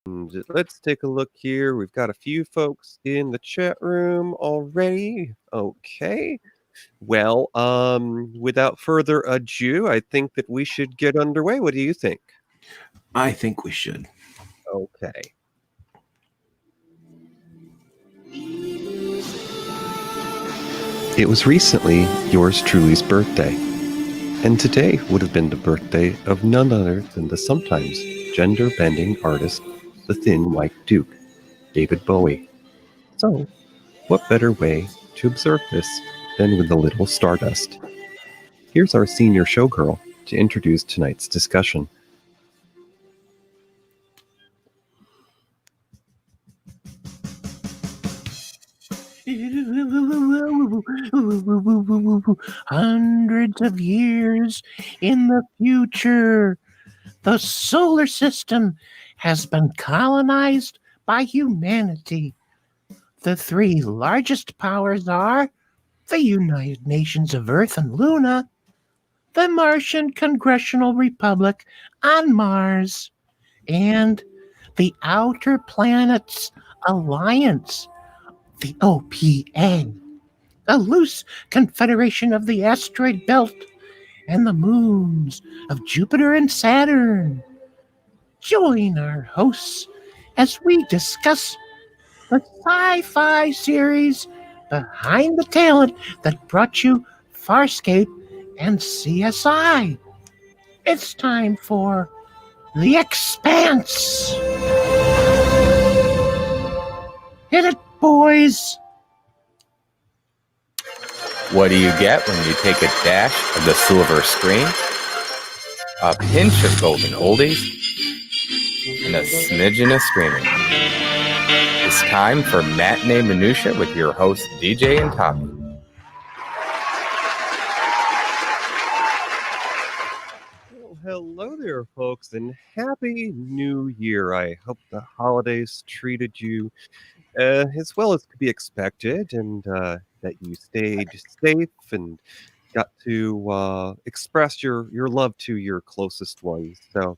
And let's take a look here. We've got a few folks in the chat room already. Okay. Well, without further ado, I think that we should get underway. What do you think? I think we should. Okay. It was recently yours truly's birthday, and today would have been the birthday of none other than the sometimes gender-bending artist, the Thin White Duke, David Bowie. So, what better way to observe this than with a little stardust? Here's our senior showgirl to introduce tonight's discussion. Hundreds of years in the future, the solar system has been colonized by humanity. The three largest powers are the United Nations of Earth and Luna, the Martian Congressional Republic on Mars, and the Outer Planets Alliance, the OPA, a loose confederation of the asteroid belt and the moons of Jupiter and Saturn. Join our hosts as we discuss the Sci-Fi series behind the talent that brought you Farscape and CSI. It's time for The Expanse. Hit it, boys. What do you get when you take a dash of the silver screen, a pinch of golden oldies, and a smidgen of streaming? It's time for Matinee Minutia with your hosts DJ and Toppie. Well, hello there, folks, and Happy New Year. I hope the holidays treated you as well as could be expected, and that you stayed safe and got to express your love to your closest ones. So,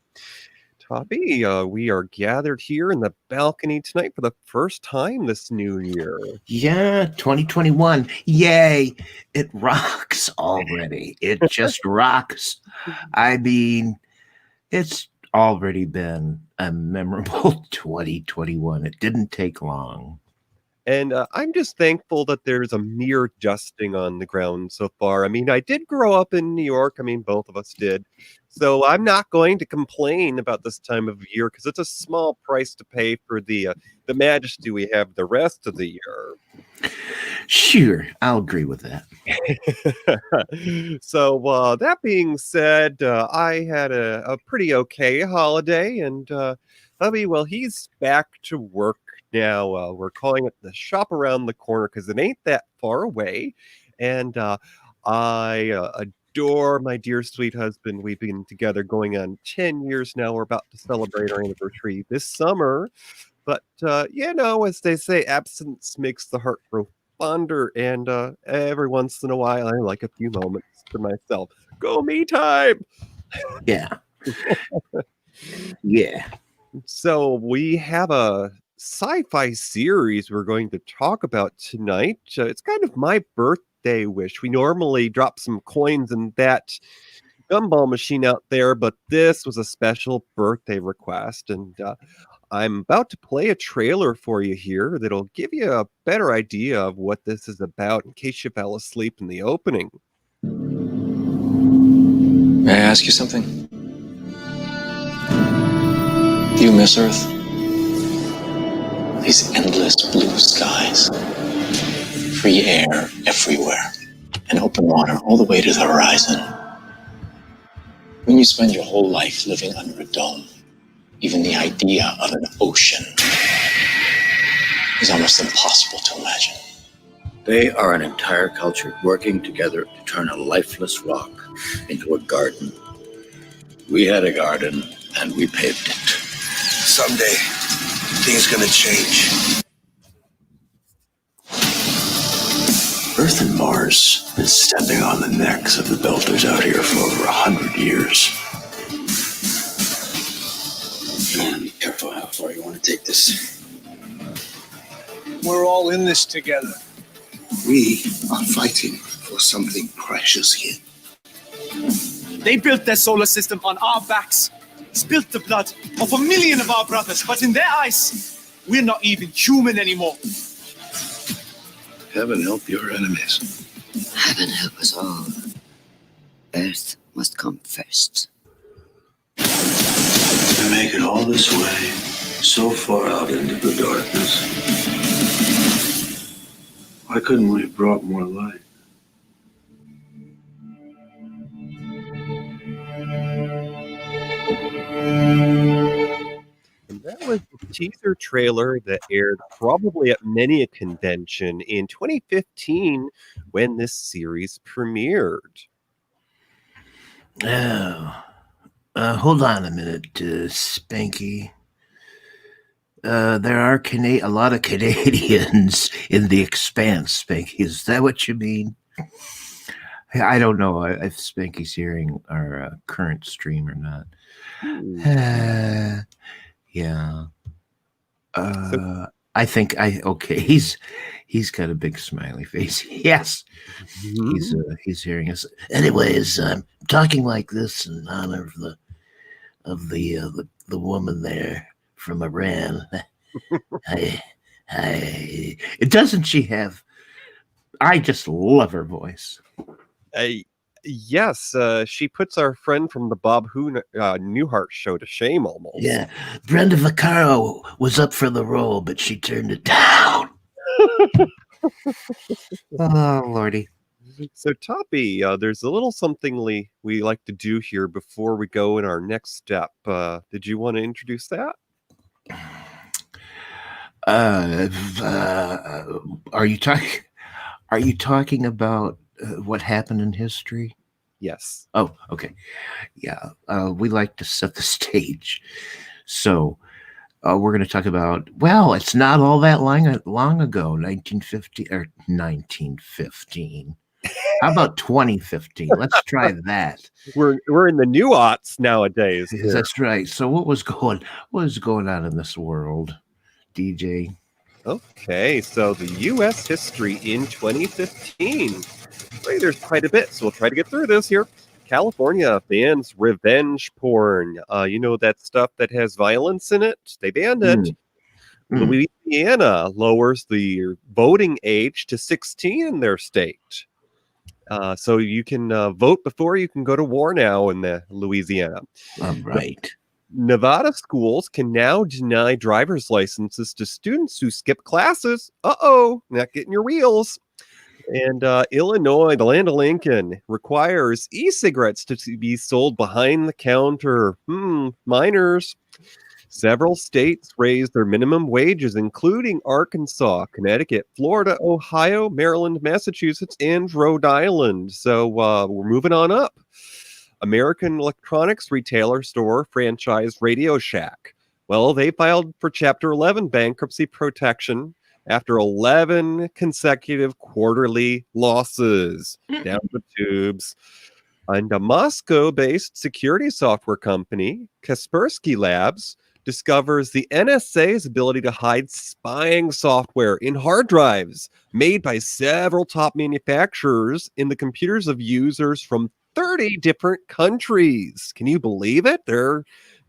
Toppie, we are gathered here in the balcony tonight for the first time this new year. Yeah, 2021. Yay. It rocks already. It just rocks. I mean, it's already been a memorable 2021. It didn't take long. And I'm just thankful that there's a mere dusting on the ground so far. I mean, I did grow up in New York. I mean, both of us did. So I'm not going to complain about this time of year because it's a small price to pay for the majesty we have the rest of the year. Sure, I'll agree with that. So that being said, I had a pretty okay holiday, and hubby, well, he's back to work now. We're calling it the shop around the corner because it ain't that far away, and I adore my dear sweet husband. We've been together going on 10 years now. We're about to celebrate our anniversary this summer, but as they say, absence makes the heart grow fonder, and every once in a while I like a few moments to myself. Go me time. Yeah. Yeah. So we have a sci-fi series we're going to talk about tonight. It's kind of my birthday wish. We normally drop some coins in that gumball machine out there, but this was a special birthday request, and I'm about to play a trailer for you here that'll give you a better idea of what this is about in case you fell asleep in the opening. May I ask you something? Do you miss Earth? These endless blue skies, free air everywhere, and open water all the way to the horizon. When you spend your whole life living under a dome, even the idea of an ocean is almost impossible to imagine. They are an entire culture working together to turn a lifeless rock into a garden. We had a garden and we paved it. Someday, things gonna change. Earth and Mars have been stepping on the necks of the Belters out here for over 100 years. Careful how far you want to take this. We're all in this together. We are fighting for something precious here. They built their solar system on our backs, spilt the blood of 1 million of our brothers, but in their eyes, we're not even human anymore. Heaven help your enemies. Heaven help us all. Earth must come first. To make it all this way, so far out into the darkness. Why couldn't we have brought more light? And that was the teaser trailer that aired probably at many a convention in 2015 when this series premiered. Oh, hold on a minute, Spanky. There are a lot of Canadians in the Expanse, Spanky. Is that what you mean? I don't know if Spanky's hearing our current stream or not. Yeah. I think okay. He's got a big smiley face. Yes, he's hearing us. Anyways, I'm talking like this in honor of the woman there from Iran. Doesn't she have? I just love her voice. Yes, she puts our friend from the Bob Newhart show to shame almost. Yeah, Brenda Vaccaro was up for the role, but she turned it down. Oh, Lordy. So, Toppie, there's a little something we like to do here before we go in our next step. Did you want to introduce that? Are you talking about what happened in history? Yes. Oh, okay. Yeah. We like to set the stage. So we're going to talk about, well, it's not all that long ago, 1950 or 1915. How about 2015? Let's try that. We're in the new aughts nowadays. Here. That's right. So what was going on in this world, DJ? Okay, so the U.S. history in 2015. Right, there's quite a bit, so we'll try to get through this here. California bans revenge porn. You know that stuff that has violence in it? They banned it. Louisiana lowers the voting age to 16 in their state. So you can vote before you can go to war now in Louisiana. All right. Nevada schools can now deny driver's licenses to students who skip classes. Uh-oh, not getting your wheels. And Illinois, the land of Lincoln, requires e-cigarettes to be sold behind the counter. Minors. Several states raised their minimum wages, including Arkansas, Connecticut, Florida, Ohio, Maryland, Massachusetts, and Rhode Island. So we're moving on up. American electronics retailer store franchise Radio Shack. Well, they filed for Chapter 11 bankruptcy protection after 11 consecutive quarterly losses. Down the tubes. And a Moscow-based security software company, Kaspersky Labs, discovers the NSA's ability to hide spying software in hard drives made by several top manufacturers in the computers of users from 30 different countries. Can you believe it?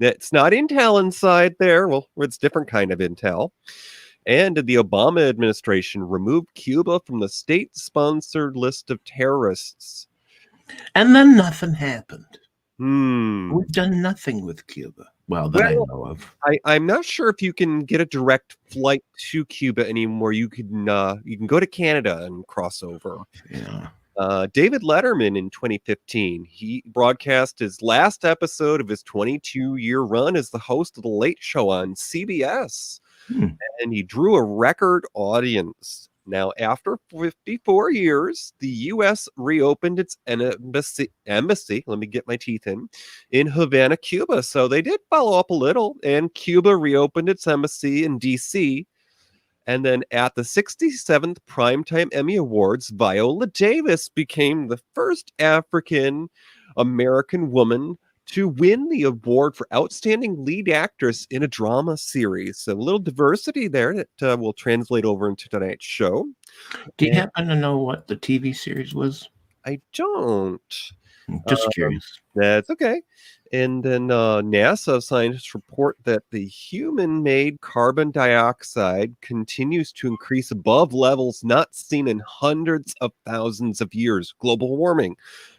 It's not Intel inside there. Well, it's different kind of Intel. And the Obama administration removed Cuba from the state-sponsored list of terrorists. And then nothing happened. We've done nothing with Cuba. Well, that I know of. I'm not sure if you can get a direct flight to Cuba anymore. You can go to Canada and cross over. Yeah. David Letterman in 2015, he broadcast his last episode of his 22-year run as the host of The Late Show on CBS. And he drew a record audience. Now, after 54 years, the U.S. reopened its embassy, let me get my teeth in Havana, Cuba. So they did follow up a little, and Cuba reopened its embassy in D.C., and then at the 67th Primetime Emmy Awards, Viola Davis became the first African-American woman to win the award for Outstanding Lead Actress in a Drama Series. So a little diversity there that will translate over into tonight's show. Do you happen to know what the TV series was? I don't. Just curious. That's okay. And then NASA scientists report that the human-made carbon dioxide continues to increase above levels not seen in hundreds of thousands of years. Global warming.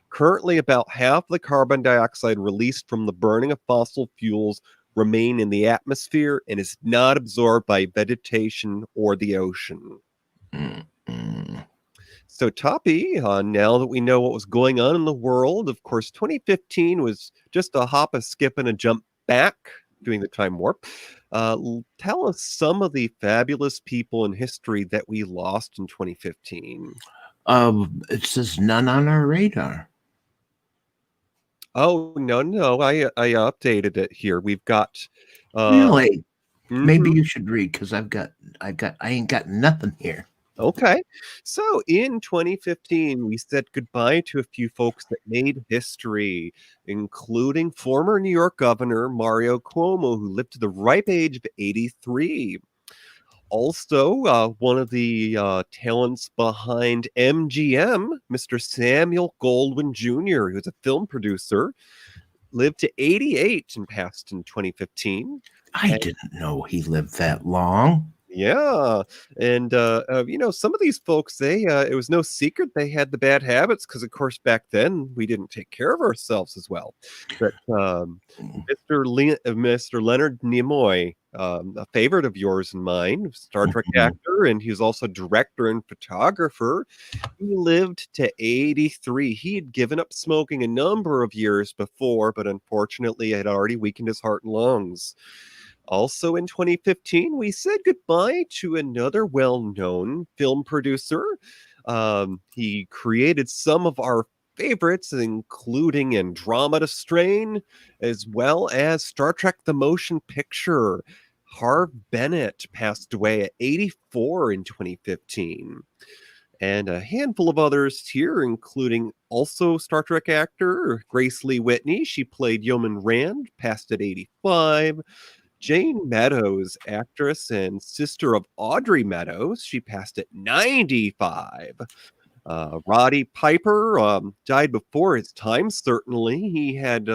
Currently, about half the carbon dioxide released from the burning of fossil fuels remain in the atmosphere and is not absorbed by vegetation or the ocean. So, Toppie, now that we know what was going on in the world, of course, 2015 was just a hop, a skip, and a jump back doing the time warp. Tell us some of the fabulous people in history that we lost in 2015. It says none on our radar. Oh, no, I updated it here. We've got... Really? Maybe you should read, because I ain't got nothing here. Okay. So in 2015, we said goodbye to a few folks that made history, including former New York Governor Mario Cuomo, who lived to the ripe age of 83. Also, one of the talents behind MGM, Mr. Samuel Goldwyn Jr., who's a film producer, lived to 88 and passed in 2015. I didn't know he lived that long. Yeah. And, some of these folks, it was no secret they had the bad habits because, of course, back then we didn't take care of ourselves as well. But Mr. Leonard Nimoy, a favorite of yours and mine, Star Trek actor, and he was also director and photographer. He lived to 83. He had given up smoking a number of years before, but unfortunately had already weakened his heart and lungs. Also in 2015, we said goodbye to another well-known film producer. He created some of our favorites, including Andromeda Strain, as well as Star Trek The Motion Picture. Harve Bennett passed away at 84 in 2015. And a handful of others here, including also Star Trek actor Grace Lee Whitney. She played Yeoman Rand, passed at 85. Jane Meadows, actress and sister of Audrey Meadows. She passed at 95. Roddy Piper died before his time, certainly. He had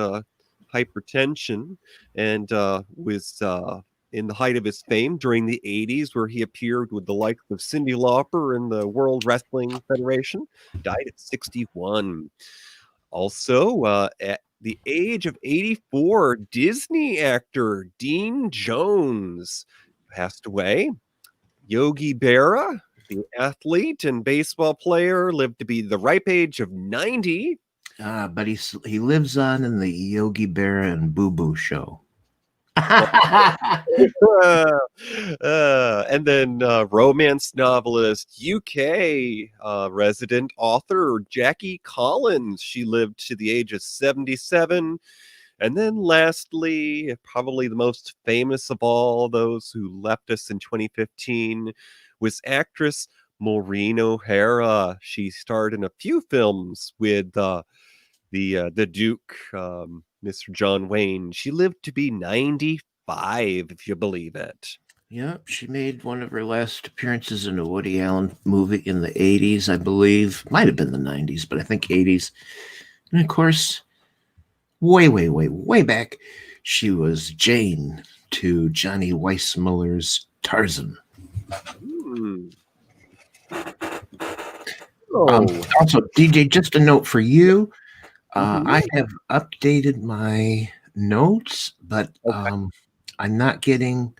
hypertension and was in the height of his fame during the 80s, where he appeared with the likes of Cyndi Lauper in the World Wrestling Federation. Died at 61. Also, at the age of 84, Disney actor Dean Jones passed away. Yogi Berra, the athlete and baseball player, lived to be the ripe age of 90. But he lives on in the Yogi Berra and Boo Boo show. And then romance novelist, UK resident author Jackie Collins. She lived to the age of 77. And then lastly, probably the most famous of all those who left us in 2015 was actress Maureen O'Hara. She starred in a few films with the Duke, Mr. John Wayne. She lived to be 95, if you believe it. Yep, she made one of her last appearances in a Woody Allen movie in the 80s, I believe. Might have been the 90s, but I think 80s. And of course, way back, she was Jane to Johnny Weissmuller's Tarzan. Also, DJ, just a note for you. I have updated my notes, but I'm not getting.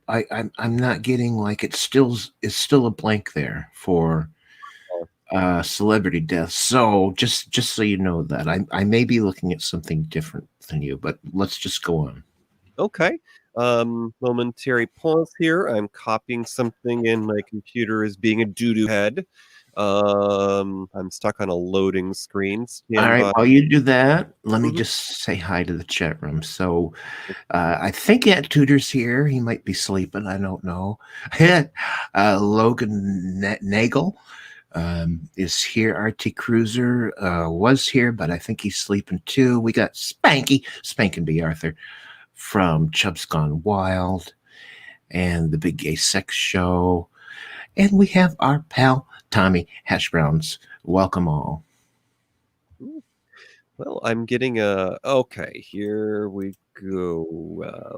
I'm not getting like it's still a blank there for celebrity deaths. So just so you know that I may be looking at something different than you, but let's just go on. Okay. Momentary pause here. I'm copying something and my computer is being a doo-doo head. I'm stuck on a loading screen. All right, while you do that, let me just say hi to the chat room. So I think Aunt Tudor's here. He might be sleeping. I don't know. Logan Nagel. is here. RT Cruiser was here, but I think he's sleeping too. We got Spankin' B. Arthur from Chubb's Gone Wild and the Big Gay Sex Show. And we have our pal Tommy Hash Browns. Welcome all. Well, I'm getting a... Okay, here we go.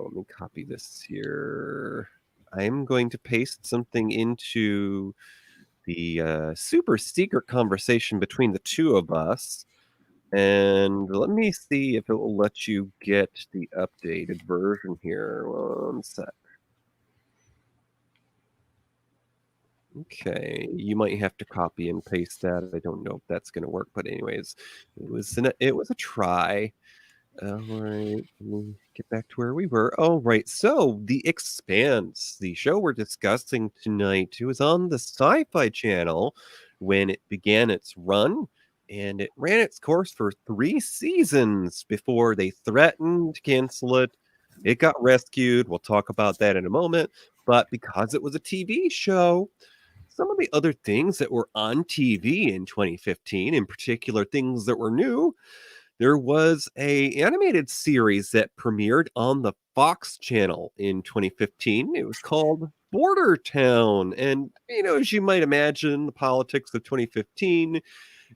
Let me copy this here. I'm going to paste something into the super secret conversation between the two of us. And let me see if it will let you get the updated version here. One sec. Okay, you might have to copy and paste that. I don't know if that's going to work, but anyways, it was a try. All right, let me get back to where we were. All right, so The Expanse, the show we're discussing tonight, it was on the Sci-Fi channel when it began its run, and it ran its course for 3 seasons before they threatened to cancel it. It got rescued. We'll talk about that in a moment, but because it was a TV show, some of the other things that were on TV in 2015, in particular things that were new, there was a animated series that premiered on the Fox channel in 2015. It was called Border Town. And, as you might imagine, the politics of 2015,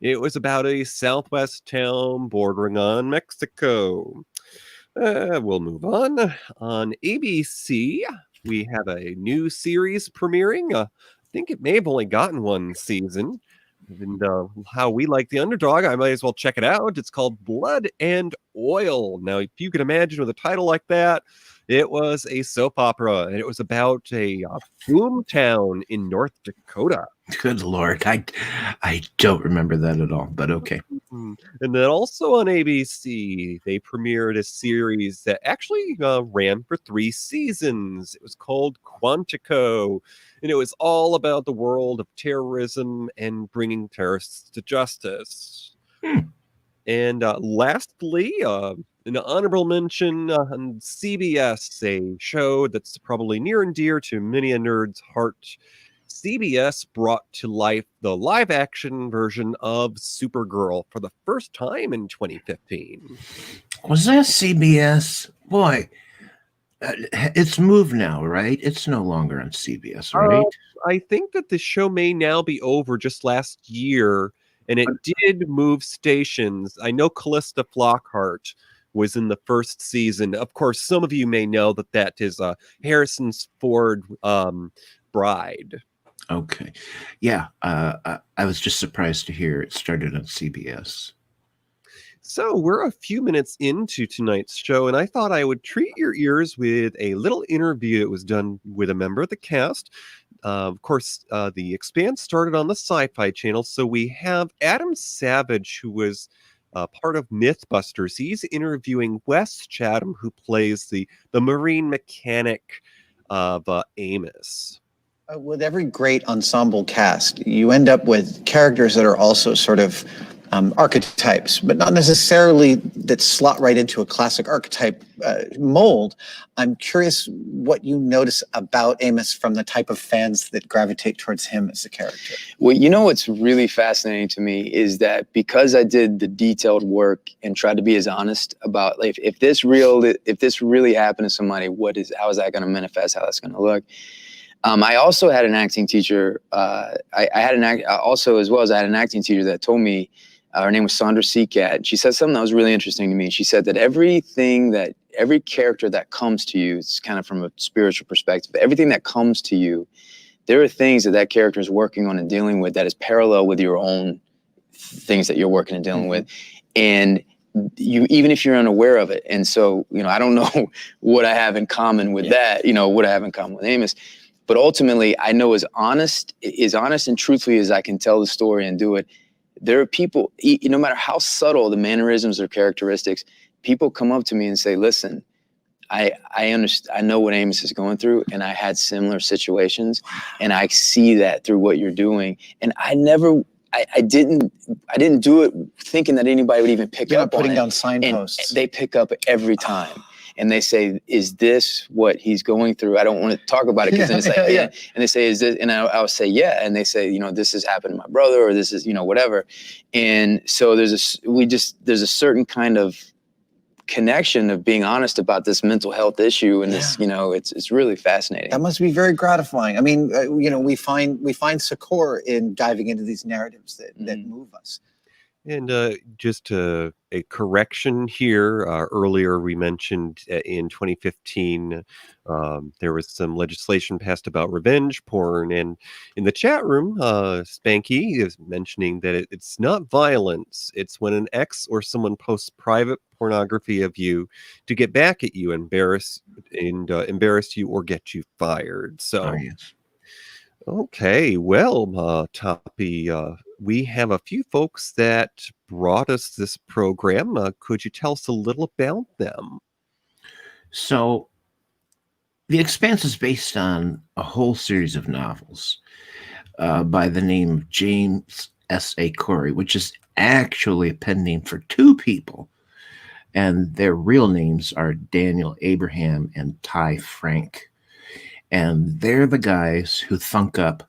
it was about a Southwest town bordering on Mexico. We'll move on. On ABC, we have a new series premiering. I think it may have only gotten 1 season. And how we like the underdog, I might as well check it out. It's called Blood and Oil. Now, if you can imagine with a title like that, it was a soap opera, and it was about a boom town in North Dakota. Good Lord. I don't remember that at all, but okay. And then also on ABC, they premiered a series that actually ran for 3 seasons. It was called Quantico, and it was all about the world of terrorism and bringing terrorists to justice. And lastly, an honorable mention on CBS, a show that's probably near and dear to many a nerd's heart. CBS brought to life the live-action version of Supergirl for the first time in 2015. Was that CBS? Boy, it's moved now, right? It's no longer on CBS, right? I think that the show may now be over just last year, and it did move stations. I know Callista Flockhart was in the first season. Of course, some of you may know that is Harrison Ford bride. Okay. Yeah, I was just surprised to hear it started on CBS. So we're a few minutes into tonight's show, and I thought I would treat your ears with a little interview that was done with a member of the cast. Of course, The Expanse started on the Sci-Fi channel, so we have Adam Savage, who was part of Mythbusters. He's interviewing Wes Chatham, who plays the marine mechanic of Amos. With every great ensemble cast, you end up with characters that are also sort of archetypes, but not necessarily that slot right into a classic archetype mold. I'm curious what you notice about Amos from the type of fans that gravitate towards him as a character. Well, what's really fascinating to me is that because I did the detailed work and tried to be as honest about if this really happened to somebody, how is that going to manifest, how that's going to look. I also had an acting teacher. I had an acting teacher that told me, her name was Sandra Seacat. She said something that was really interesting to me. She said that every character that comes to you, it's kind of from a spiritual perspective, everything that comes to you, there are things that character is working on and dealing with that is parallel with your own things that you're working and dealing with. And even if you're unaware of it. And so, I don't know what I have in common with that, what I have in common with Amos. But ultimately, I know as honest and truthfully as I can tell the story and do it, there are people, no matter how subtle the mannerisms or characteristics, people come up to me and say, listen, I understand, I know what Amos is going through, and I had similar situations, and I see that through what you're doing. And I didn't do it thinking that anybody would even pick up on it. Putting down signposts. And they pick up every time. and they say, is this what he's going through? I don't want to talk about it because it's like, yeah. And they say, is this, and I'll say, yeah. And they say, this has happened to my brother, or this is, whatever. And so there's a certain kind of connection of being honest about this mental health issue, and this, it's really fascinating. That must be very gratifying. I mean, we find succor in diving into these narratives that move us. And just a correction here. Earlier, we mentioned in 2015, there was some legislation passed about revenge porn. And in the chat room, Spanky is mentioning that it's not violence. It's when an ex or someone posts private pornography of you to get back at you, embarrass you, or get you fired. So, yes. Okay, well, Toppie, we have a few folks that brought us this program. Could you tell us a little about them? So, The Expanse is based on a whole series of novels by the name of James S.A. Corey, which is actually a pen name for two people. And their real names are Daniel Abraham and Ty Frank. And they're the guys who thunk up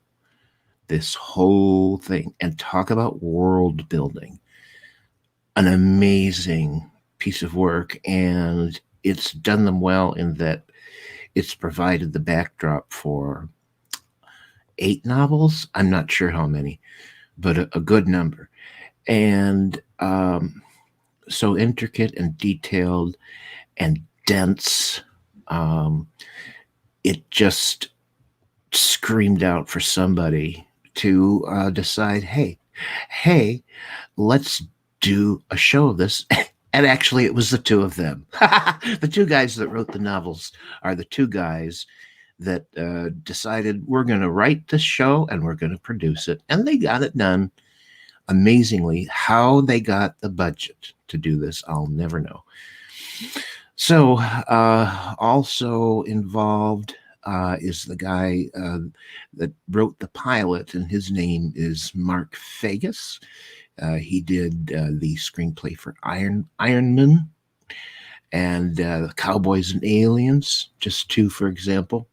this whole thing and talk about world building. An amazing piece of work, and it's done them well in that it's provided the backdrop for 8 novels. I'm not sure how many, but a good number. And so intricate and detailed and dense. It just screamed out for somebody to decide, hey, let's do a show of this. And actually, it was the two of them. The two guys that wrote the novels are the two guys that decided we're going to write this show and we're going to produce it. And they got it done amazingly. How they got the budget to do this, I'll never know. So also involved is the guy that wrote the pilot, and his name is Mark Fagus. He did the screenplay for Iron Man and Cowboys and Aliens, just 2, for example.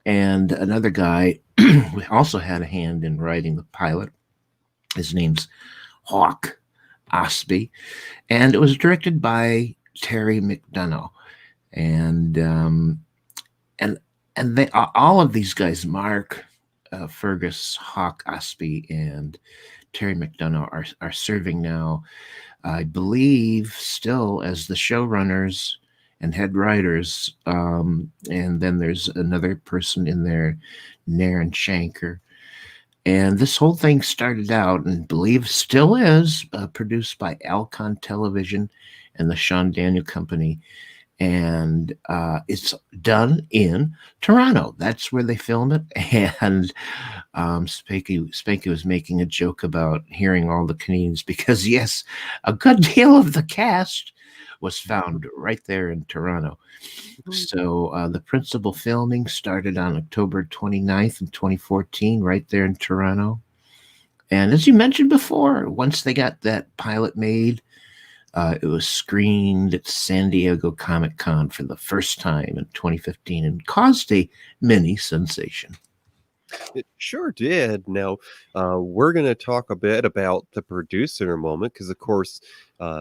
And another guy who also had a hand in writing the pilot. His name's Hawk Osby, and it was directed by Terry McDonough. And they, all of these guys, Mark, Fergus, Hawk Osby, and Terry McDonough are serving now, I believe, still as the showrunners and head writers. And then there's another person in there, Naren Shankar. And this whole thing started out, and believe still is, produced by Alcon Television and the Sean Daniel Company. And it's done in Toronto. That's where they film it. And Spanky was making a joke about hearing all the Canadians, because, yes, a good deal of the cast was found right there in Toronto. So the principal filming started on October 29th in 2014, right there in Toronto. And as you mentioned before, once they got that pilot made, it was screened at San Diego Comic-Con for the first time in 2015 and caused a mini sensation. It sure did. Now, we're going to talk a bit about the producer in a moment, because, of course,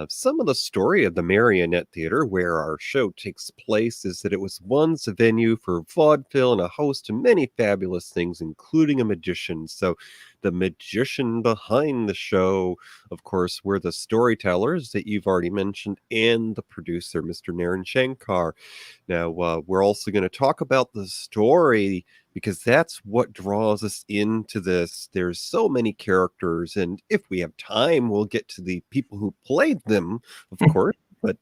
some of the story of the Marionette Theater, where our show takes place, is that it was once a venue for vaudeville and a host of many fabulous things, including a magician. So the magician behind the show, of course, were the storytellers that you've already mentioned, and the producer, Mr. Naren Shankar. Now, we're also going to talk about the story, because that's what draws us into this. There's so many characters, and if we have time, we'll get to the people who played them, of course. But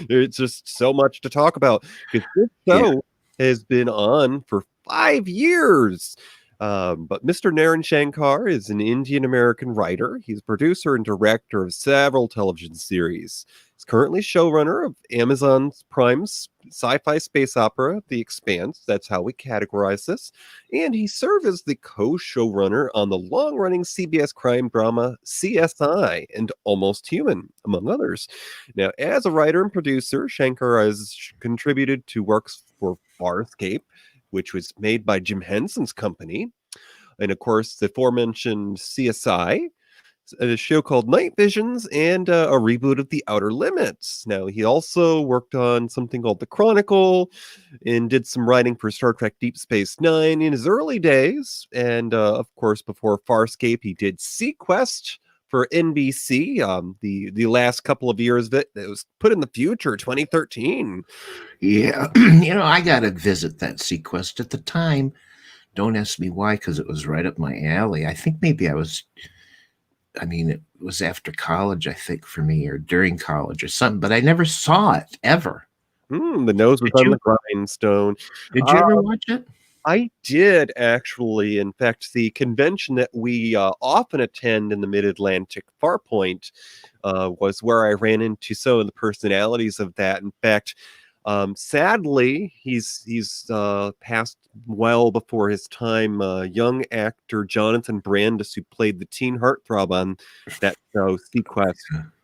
there's just so much to talk about, because this show has been on for 5 years. But Mr. Naren Shankar is an Indian-American writer. He's producer and director of several television series. He's currently showrunner of Amazon Prime's sci-fi space opera, The Expanse. That's how we categorize this. And he served as the co-showrunner on the long-running CBS crime drama CSI and Almost Human, among others. Now, as a writer and producer, Shankar has contributed to works for Farscape, which was made by Jim Henson's company, and of course, the aforementioned CSI, a show called Night Visions, and a reboot of The Outer Limits. Now, he also worked on something called The Chronicle and did some writing for Star Trek Deep Space Nine in his early days. And of course, before Farscape, he did Sequest for NBC. The last couple of years of it was put in the future, 2013. Yeah, I got to visit that Sequest at the time. Don't ask me why, because it was right up my alley. I think maybe it was after college, I think, for me, or during college or something, but I never saw it, ever. The nose was on the grindstone. Did you ever watch it? I did, actually. In fact, the convention that we often attend in the Mid-Atlantic Farpoint was where I ran into some of the personalities of that. In fact, sadly, he's passed well before his time. Young actor Jonathan Brandis, who played the teen heartthrob on that show, Sequest,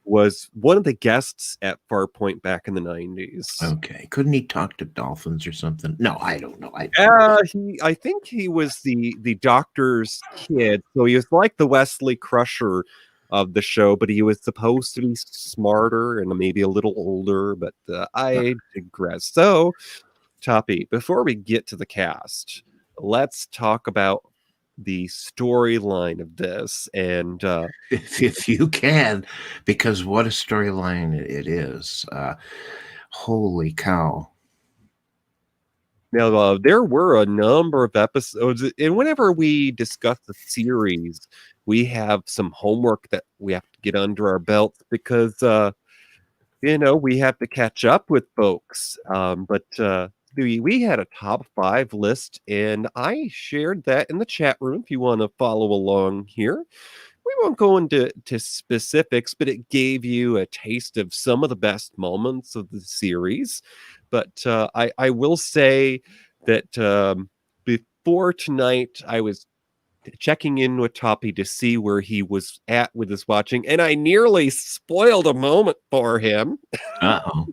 was one of the guests at Farpoint back in the 90s. Okay. Couldn't he talk to dolphins or something? No, I don't know. I think he was the doctor's kid, so he was like the Wesley Crusher of the show, but he was supposed to be smarter and maybe a little older, but I digress. So, Toppie, before we get to the cast, let's talk about the storyline of this. And if you can, because what a storyline it is. Holy cow. Now, there were a number of episodes, and whenever we discuss the series, we have some homework that we have to get under our belts because, we have to catch up with folks. But we had a top 5 list, and I shared that in the chat room if you want to follow along here. We won't go into specifics, but it gave you a taste of some of the best moments of the series. But I will say that before tonight, I was checking in with Toppie to see where he was at with his watching, and I nearly spoiled a moment for him. Uh-oh.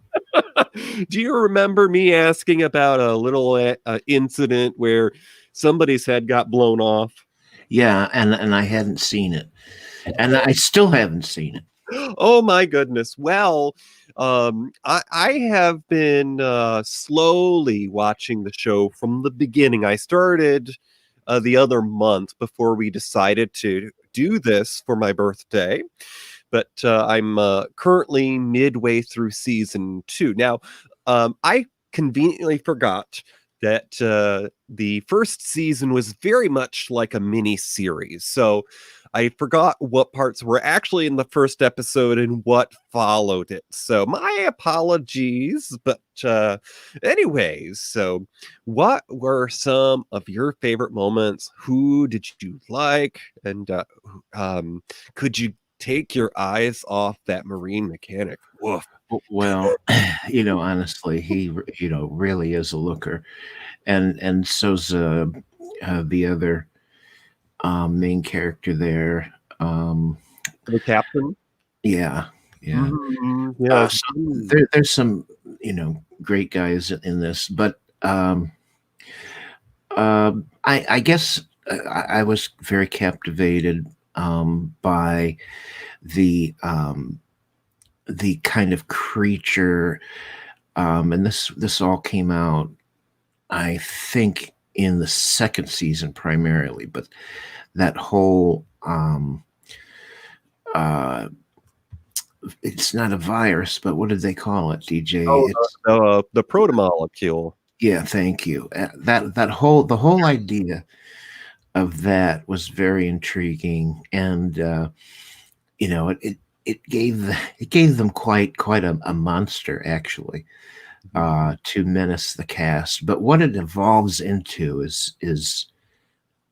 Do you remember me asking about a little incident where somebody's head got blown off? Yeah, and I hadn't seen it. And I still haven't seen it. Oh my goodness. Well, I have been slowly watching the show from the beginning. I started the other month before we decided to do this for my birthday. But I'm currently midway through season 2. Now, I conveniently forgot that the first season was very much like a mini series. So I forgot what parts were actually in the first episode and what followed it. So my apologies. But anyways, so what were some of your favorite moments? Who did you like? And could you take your eyes off that marine mechanic? Woof. Well, honestly, he, really is a looker. And so's the other main character there. The captain? Yeah. Yeah. Mm-hmm. Yeah. So there's some, great guys in this, but I guess I was very captivated by the kind of creature, and this all came out, I think, in the second season primarily, but that whole it's not a virus, but what did they call it, DJ? Oh, the Proto Molecule. Yeah, thank you. The whole idea of that was very intriguing, and it gave them quite a monster, actually, to menace the cast. But what it evolves into is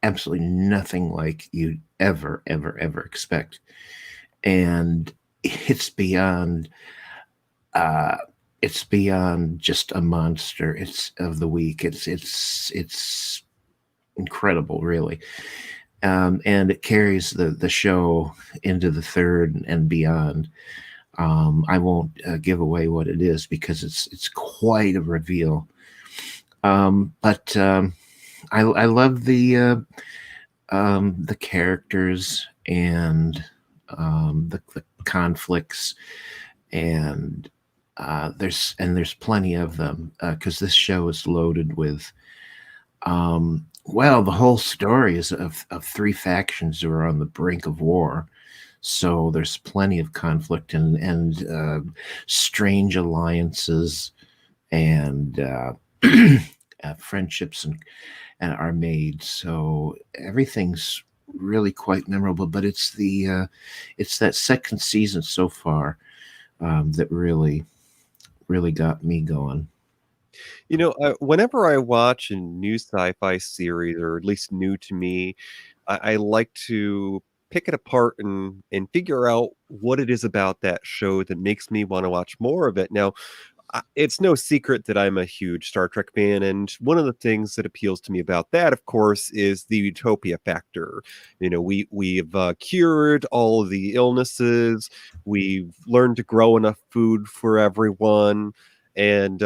absolutely nothing like you'd ever expect, and it's beyond it's beyond just a monster. It's of the week. It's incredible, really. And it carries the show into the third and beyond. I won't give away what it is because it's quite a reveal. But I love the characters and the conflicts, and there's plenty of them because this show is loaded with. Well, the whole story is of three factions who are on the brink of war. So there's plenty of conflict and strange alliances and friendships and are made. So everything's really quite memorable. But it's that second season so far that really got me going. Whenever I watch a new sci-fi series, or at least new to me, I like to pick it apart and figure out what it is about that show that makes me want to watch more of it. Now, it's no secret that I'm a huge Star Trek fan, and one of the things that appeals to me about that, of course, is the utopia factor. We've cured all of the illnesses, we've learned to grow enough food for everyone, and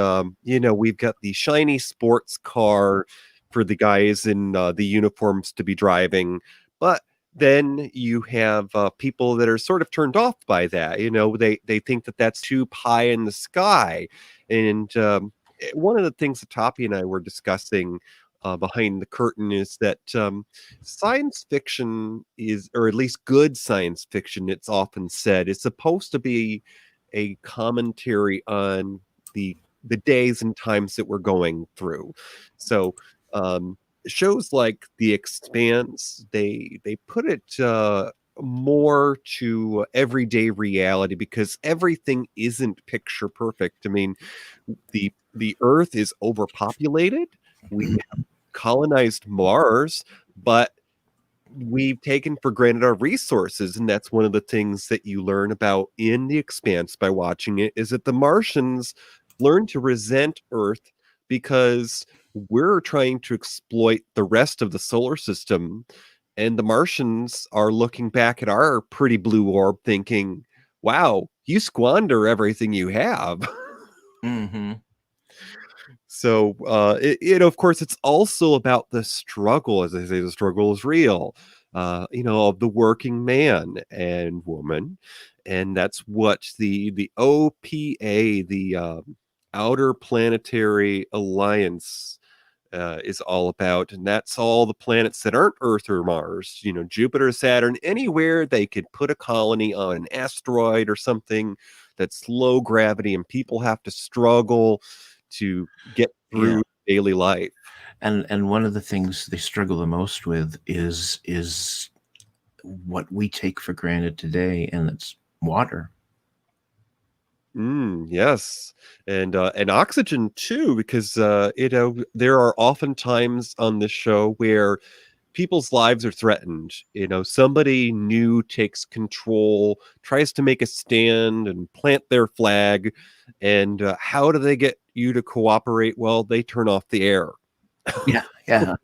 we've got the shiny sports car for the guys in the uniforms to be driving, but then you have people that are sort of turned off by that. They think that that's too pie in the sky. And one of the things that Toppie and I were discussing behind the curtain is that science fiction is, or at least good science fiction, it's often said, is supposed to be a commentary on the days and times that we're going through. So shows like The Expanse, they put it more to everyday reality because everything isn't picture perfect. I mean, the Earth is overpopulated. We have colonized Mars, but we've taken for granted our resources, and that's one of the things that you learn about in The Expanse by watching it, is that the Martians learn to resent Earth because we're trying to exploit the rest of the solar system, and the Martians are looking back at our pretty blue orb thinking, wow, you squander everything you have. Mm-hmm. So, of course, it's also about the struggle. As I say, the struggle is real, of the working man and woman. And that's what the OPA, the Outer Planetary Alliance, is all about. And that's all the planets that aren't Earth or Mars, Jupiter, Saturn, anywhere they could put a colony on an asteroid or something that's low gravity, and people have to struggle to get through daily life. And one of the things they struggle the most with is what we take for granted today, and it's water. Yes, and oxygen too, because there are often times on this show where people's lives are threatened. Somebody new takes control, tries to make a stand and plant their flag, and how do they get you to cooperate? Well, they turn off the air. Yeah. And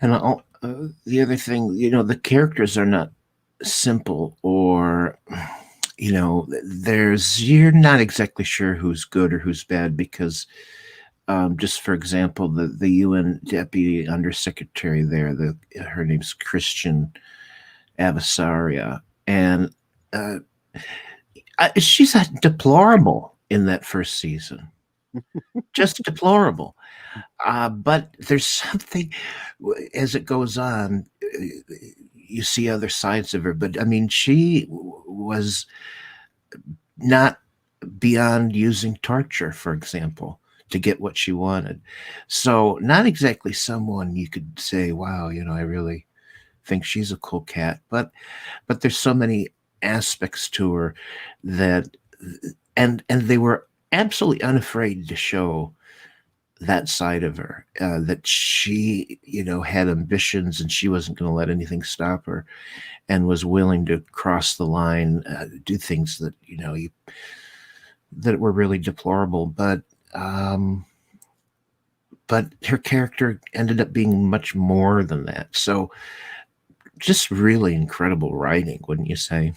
the other thing, the characters are not simple, or you're not exactly sure who's good or who's bad, because just for example, the UN Deputy Undersecretary there, her name's Christian Avisaria, and she's deplorable in that first season. Just deplorable. But there's something, as it goes on, you see other sides of her. But I mean, she was not beyond using torture, for example, to get what she wanted. So not exactly someone you could say, wow, I really think she's a cool cat. But there's so many aspects to her that, and they were absolutely unafraid to show that side of her, that she, had ambitions and she wasn't going to let anything stop her, and was willing to cross the line, do things that, that were really deplorable. But her character ended up being much more than that. So just really incredible writing, wouldn't you say?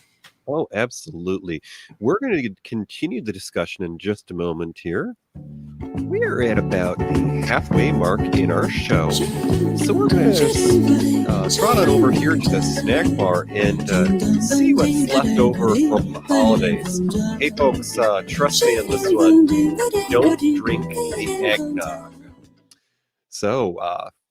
Oh, absolutely. We're going to continue the discussion in just a moment here. We're at about the halfway mark in our show. So we're going to trot on over here to the snack bar and see what's left over from the holidays. Hey, folks, trust me on this one. Don't drink the eggnog. So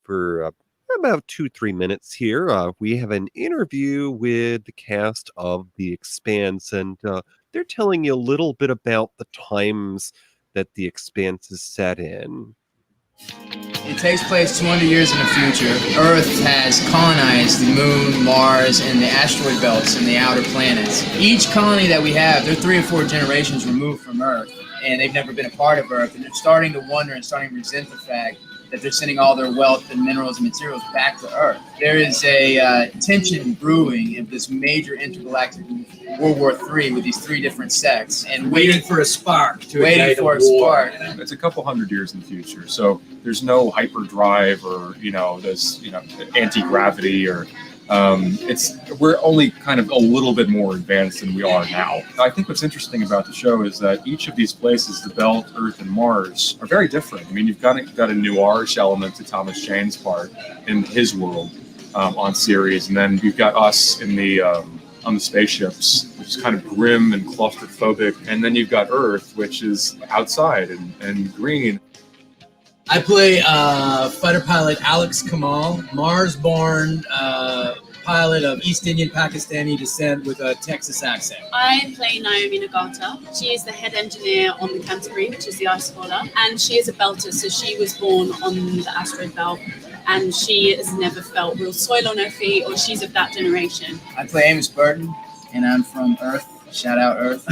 for about 2-3 minutes here, we have an interview with the cast of The Expanse, and they're telling you a little bit about the times that The Expanse is set in. It takes place 200 years in the future. Earth has colonized the moon, Mars, and the asteroid belts and the outer planets. Each colony that we have, they're 3 or 4 generations removed from Earth, and they've never been a part of Earth, and they're starting to wonder and starting to resent the fact that they're sending all their wealth and minerals and materials back to Earth. There is a tension brewing of this major intergalactic World War III with these 3 different sects, and waiting for a spark. It's a couple hundred years in the future, so there's no hyperdrive or there's anti-gravity or we're only kind of a little bit more advanced than we are now. I think what's interesting about the show is that each of these places, the Belt, Earth, and Mars, are very different. I mean, you've got a noirish element to Thomas Jane's part in his world on Ceres, and then you've got us in the on the spaceships, which is kind of grim and claustrophobic, and then you've got Earth, which is outside and green. I play fighter pilot Alex Kamal, Mars-born pilot of East Indian Pakistani descent with a Texas accent. I play Naomi Nagata. She is the head engineer on the Canterbury, which is the ice spoiler, and she is a belter, so she was born on the asteroid belt, and she has never felt real soil on her feet, or she's of that generation. I play Amos Burton, and I'm from Earth. Shout out Earth.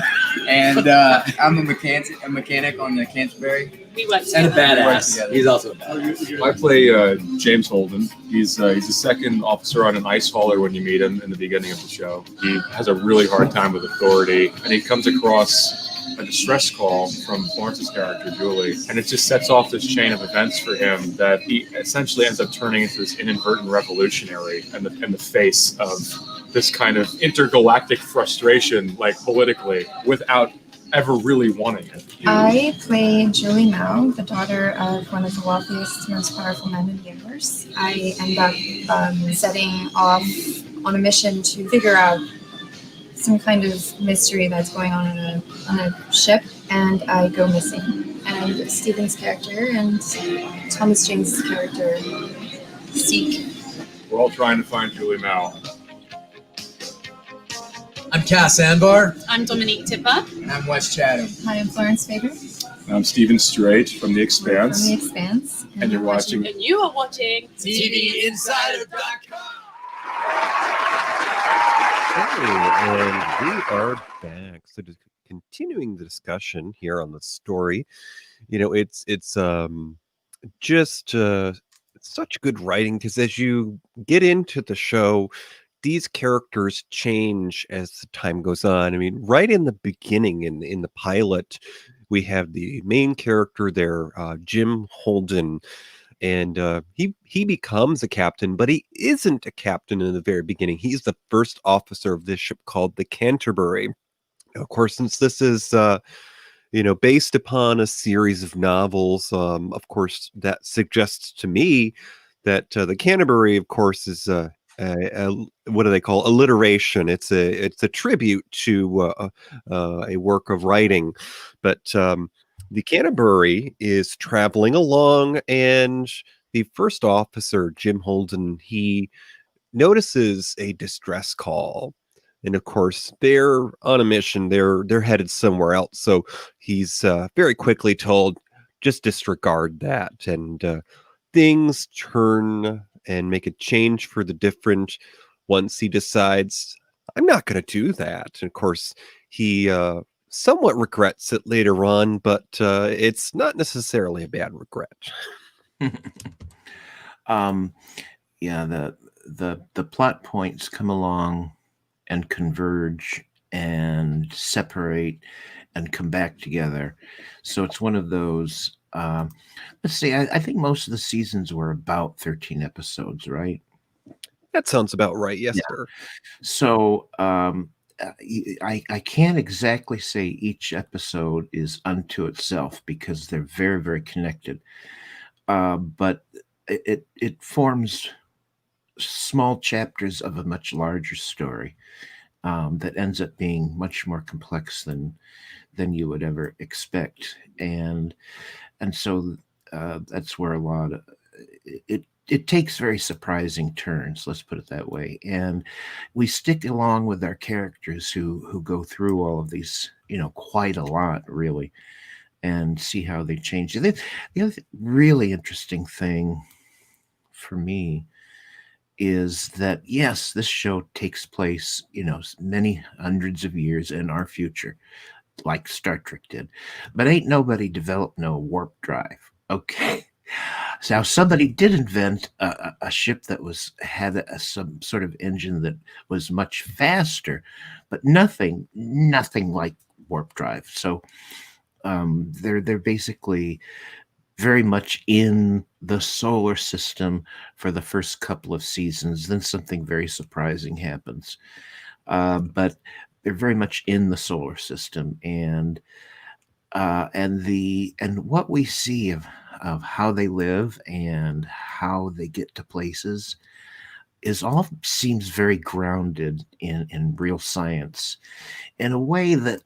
And I'm a mechanic on the Canterbury. We work together. And a badass. He's also a badass. I play James Holden. He's a second officer on an ice hauler when you meet him in the beginning of the show. He has a really hard time with authority, and he comes across a distress call from Florence's character, Julie, and it just sets off this chain of events for him that he essentially ends up turning into this inadvertent revolutionary in the face of this kind of intergalactic frustration, like politically, without ever really wanting it. I play Julie Mao, the daughter of one of the wealthiest, most powerful men in the universe. I end up setting off on a mission to figure out some kind of mystery that's going on a ship, and I go missing. And Stephen's character and Thomas Jane's character seek. We're all trying to find Julie Mao. I'm Cass Anbar. I'm Dominique Tipper. And I'm Wes Chatham. Hi, I'm Florence Faber. I'm Stephen Strait from The Expanse. From The Expanse. And you're watching... And you are watching TVinsider.com. Hey, and we are back. So just continuing the discussion here on the story, it's just such good writing, because as you get into the show, these characters change as the time goes on. I mean, right in the beginning, in the pilot, we have the main character there, Jim Holden, and he becomes a captain, but he isn't a captain in the very beginning. He's the first officer of this ship called the Canterbury. Of course, since this is based upon a series of novels, of course, that suggests to me that the Canterbury, of course, is what do they call alliteration? It's a tribute to a work of writing, but the Canterbury is traveling along, and the first officer, Jim Holden, he notices a distress call, and of course they're on a mission. They're headed somewhere else, so he's very quickly told, just disregard that, and things turn and make a change for the different once he decides, I'm not going to do that. And of course, he somewhat regrets it later on, but it's not necessarily a bad regret. Yeah, the plot points come along and converge and separate and come back together. So it's one of those. Let's see. I think most of the seasons were about 13 episodes, right? That sounds about right. Yes, sir. So I can't exactly say each episode is unto itself because they're very, very connected. But it forms small chapters of a much larger story that ends up being much more complex than you would ever expect, and so that's where a lot of it takes very surprising turns, let's put it that way, and we stick along with our characters who go through all of these, quite a lot, really, and see how they change. The other really interesting thing for me is that, yes, this show takes place, many hundreds of years in our future, like Star Trek did, but ain't nobody developed no warp drive. Okay. So somebody did invent a ship that had some sort of engine that was much faster, but nothing like warp drive. So they're basically very much in the solar system for the first couple of seasons. Then something very surprising happens. But they're very much in the solar system, and what we see of how they live and how they get to places is all seems very grounded in real science in a way that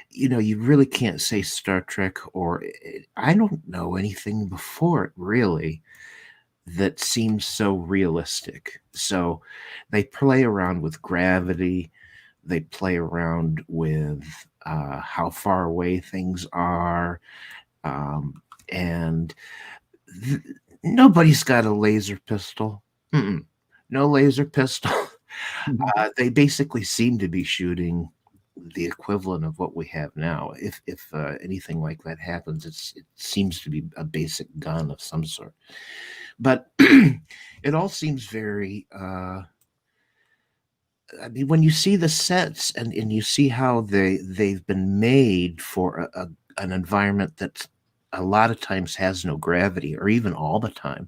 you really can't say Star Trek, or I don't know anything before it really that seems so realistic. So they play around with gravity. They play around with how far away things are. And nobody's got a laser pistol. No laser pistol. They basically seem to be shooting the equivalent of what we have now. If anything like that happens, it seems to be a basic gun of some sort. But it all seems very when you see the sets and you see how they've been made for an environment that a lot of times has no gravity, or even all the time,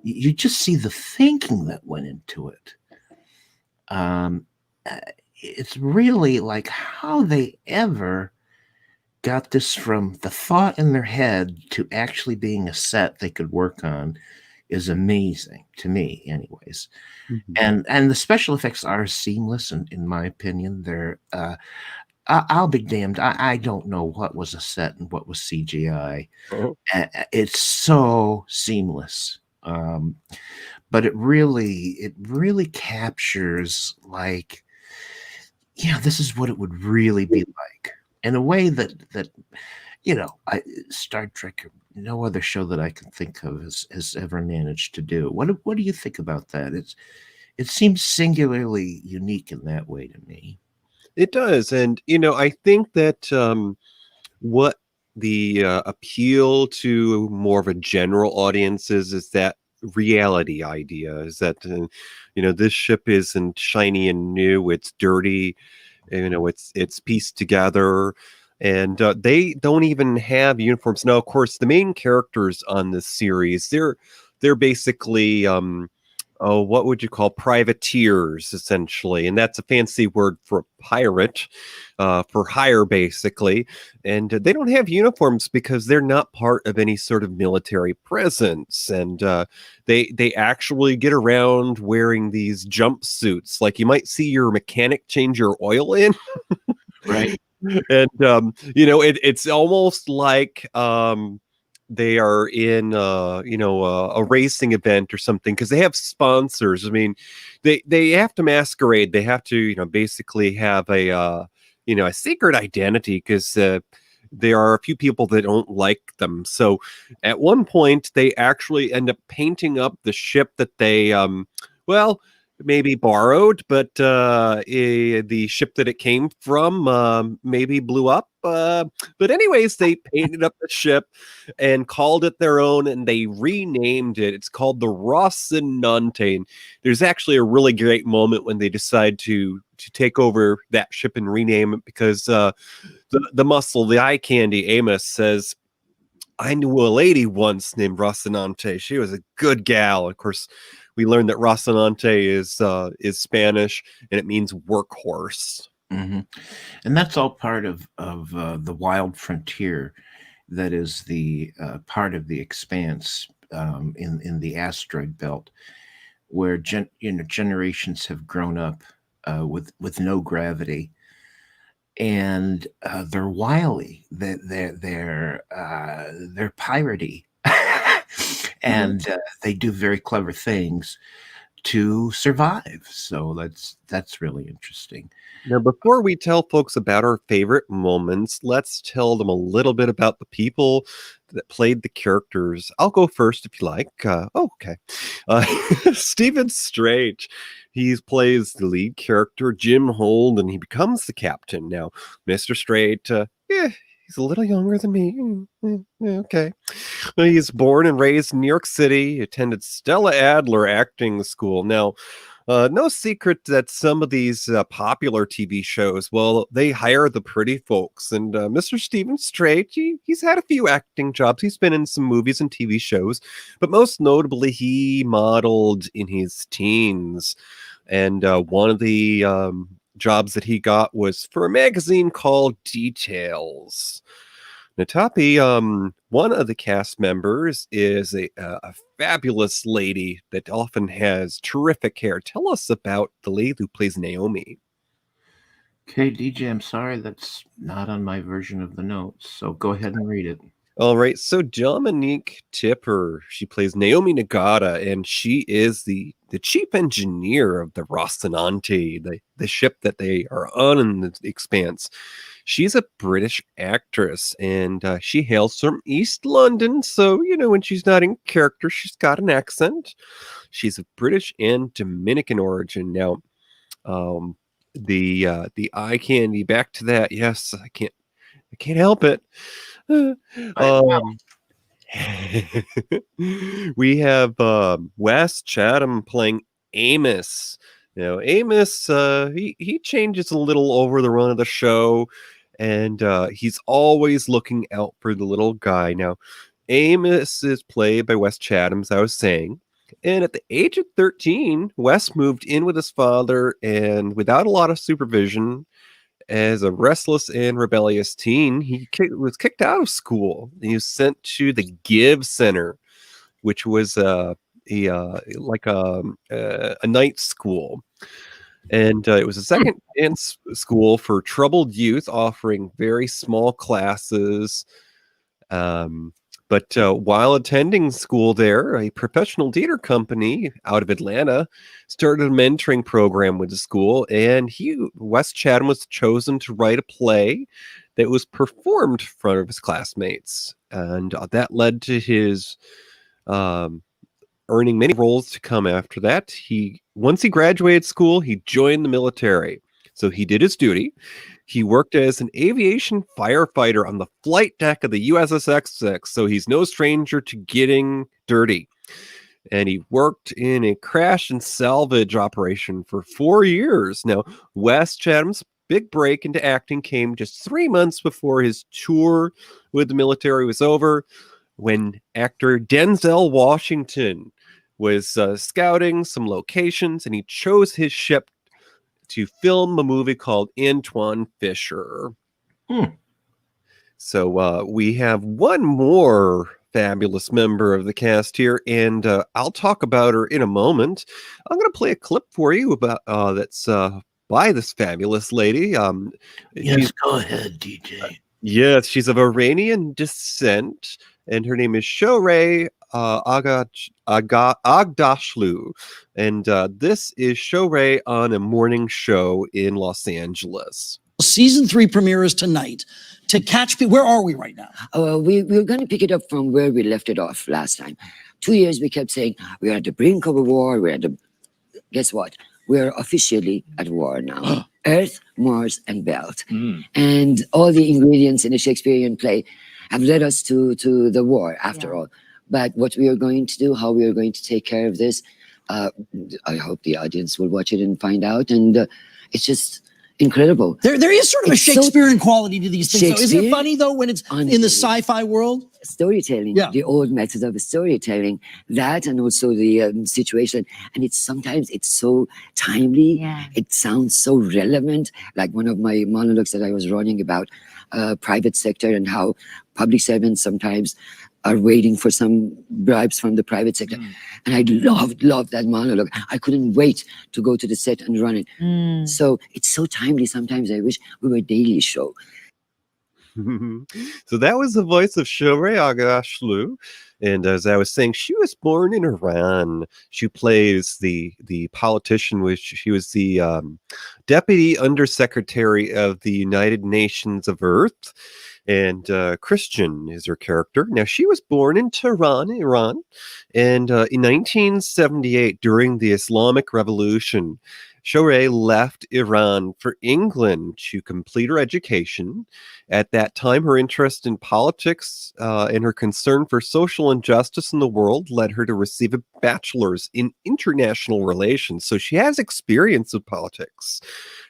you just see the thinking that went into it. It's really like how they ever got this from the thought in their head to actually being a set they could work on is amazing to me, anyways. And the special effects are seamless, in my opinion. They're I'll be damned. I don't know what was a set and what was CGI. It's so seamless. But it really captures, like, this is what it would really be like, in a way that Star Trek, no other show that I can think of has ever managed to do. What do you think about that? It seems singularly unique in that way to me. It does, and I think that what the appeal to more of a general audience is that reality idea, is that this ship isn't shiny and new, it's dirty, it's pieced together, and they don't even have uniforms. Now, of course, the main characters on this series, they're basically what would you call privateers, essentially, and that's a fancy word for a pirate, for hire, basically. And they don't have uniforms because they're not part of any sort of military presence, and they actually get around wearing these jumpsuits, like you might see your mechanic change your oil in. Right. And it's almost like they are in a racing event or something, because they have sponsors. I mean, they have to masquerade. They have to basically have a secret identity, because there are a few people that don't like them. So at one point they actually end up painting up the ship that they maybe borrowed, but the ship that it came from maybe blew up. But anyways, they painted up the ship and called it their own, and they renamed it. It's called the Rocinante. And there's actually a really great moment when they decide to take over that ship and rename it, because the muscle, the eye candy, Amos, says, I knew a lady once named Rocinante. She was a good gal. Of course, we learned that Rocinante is Spanish, and it means workhorse. Mm-hmm. And that's all part of the wild frontier that is the part of the Expanse in the asteroid belt, where generations have grown up with no gravity. And they're wily, they're piratey, and they do very clever things to survive. So that's really interesting. Now, before we tell folks about our favorite moments, let's tell them a little bit about the people that played the characters. I'll go first if you like. Okay. Stephen Strange. He plays the lead character, Jim Hold, and he becomes the captain. Now, Mr. Straight, he's a little younger than me. Okay. He's born and raised in New York City. He attended Stella Adler acting school. Now, no secret that some of these popular TV shows, well, they hire the pretty folks. And Mr. Stephen Strait, he's had a few acting jobs. He's been in some movies and TV shows, but most notably, he modeled in his teens. And one of the jobs that he got was for a magazine called Details. Now, Toppie, one of the cast members is a fabulous lady that often has terrific hair. Tell us about the lady who plays Naomi. Okay, DJ, I'm sorry, that's not on my version of the notes, so go ahead and read it. All right, so Dominique Tipper, she plays Naomi Nagata, and she is the chief engineer of the Rocinante, the ship that they are on in the Expanse. She's a British actress, and she hails from East London, so, when she's not in character, she's got an accent. She's of British and Dominican origin. Now, the eye candy, back to that, yes, I can't help it. We have Wes Chatham playing Amos. Amos, he changes a little over the run of the show, and he's always looking out for the little guy. Now, Amos is played by Wes Chatham, as I was saying, and at the age of 13, Wes moved in with his father, and without a lot of supervision, as a restless and rebellious teen, he was kicked out of school. He was sent to the Give Center, which was a night school. And it was a second chance school for troubled youth, offering very small classes. But while attending school there, a professional theater company out of Atlanta started a mentoring program with the school, and Wes Chatham was chosen to write a play that was performed in front of his classmates. And that led to his earning many roles to come after that. Once he graduated school, he joined the military. So he did his duty. He worked as an aviation firefighter on the flight deck of the USS Essex, so he's no stranger to getting dirty. And he worked in a crash and salvage operation for 4 years. Now, Wes Chatham's big break into acting came just 3 months before his tour with the military was over, when actor Denzel Washington was scouting some locations, and he chose his ship to film a movie called Antoine Fisher. So we have one more fabulous member of the cast here, and I'll talk about her in a moment. I'm going to play a clip for you about that's by this fabulous lady. Yes, go ahead, DJ. Yes, she's of Iranian descent, and her name is Shohreh Aghdashloo. And this is Shohreh on a morning show in Los Angeles. Season 3 premiere is tonight. To catch people, where are we right now? We're going to pick it up from where we left it off last time. 2 years we kept saying we're at the brink of a war. Guess what? we're officially at war now. Earth, Mars, and Belt. And all the ingredients in a Shakespearean play have led us to the war, after all. But what we are going to do, how we are going to take care of this, I hope the audience will watch it and find out. And it's just incredible. There is sort of It's a Shakespearean quality to these things. So isn't it Shakespeare? funny though when it's in the sci-fi world? Storytelling, the old method of storytelling, that and also the situation. And sometimes it's so timely. It sounds so relevant. Like one of my monologues that I was running about private sector and how public servants sometimes are waiting for some bribes from the private sector. And I loved that monologue. I couldn't wait to go to the set and run it. So it's so timely. Sometimes I wish we were a daily show. So that was the voice of Shohreh Aghdashloo. And as I was saying, she was born in Iran. She plays the politician, which she was the Deputy Undersecretary of the United Nations of Earth. And Christian is her character. Now, she was born in Tehran, Iran. And in 1978, during the Islamic Revolution, Shohreh left Iran for England to complete her education. At that time, her interest in politics and her concern for social injustice in the world led her to receive a bachelor's in international relations. So she has experience with politics.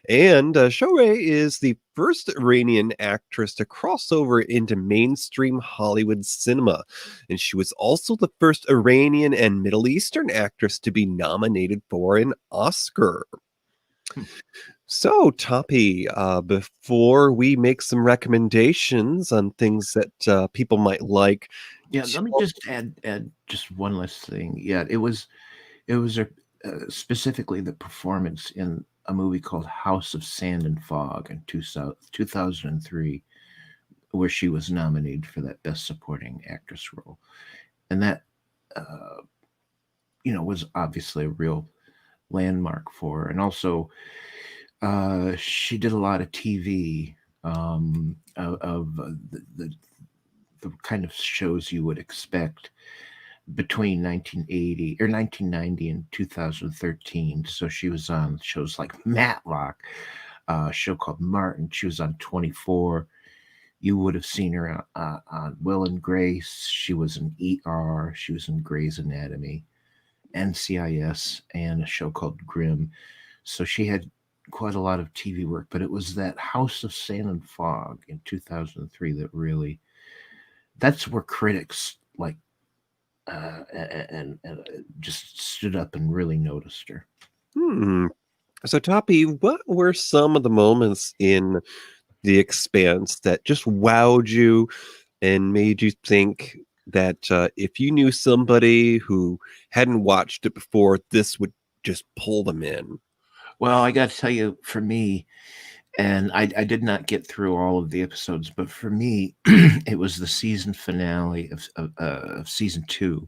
And Shohreh is the first Iranian actress to cross over into mainstream Hollywood cinema. And she was also the first Iranian and Middle Eastern actress to be nominated for an Oscar. So, Toppie, before we make some recommendations on things that people might like. Yeah, let me just add just one last thing. Yeah, it was specifically the performance in a movie called House of Sand and Fog in 2003, where she was nominated for that Best Supporting Actress role. And that, was obviously a real landmark for her. And also, she did a lot of TV of the kind of shows you would expect between 1990 and 2013. So she was on shows like Matlock, a show called Martin. She was on 24. You would have seen her on Will and Grace. She was in ER. She was in Grey's Anatomy, NCIS, and a show called Grimm. So she had quite a lot of TV work, but it was that House of Sand and Fog in 2003 that really, that's where critics and just stood up and really noticed her. So, Toppie, what were some of the moments in The Expanse that just wowed you and made you think that if you knew somebody who hadn't watched it before, this would just pull them in? Well, I got to tell you, for me, and I did not get through all of the episodes, but for me, it was the season finale of season 2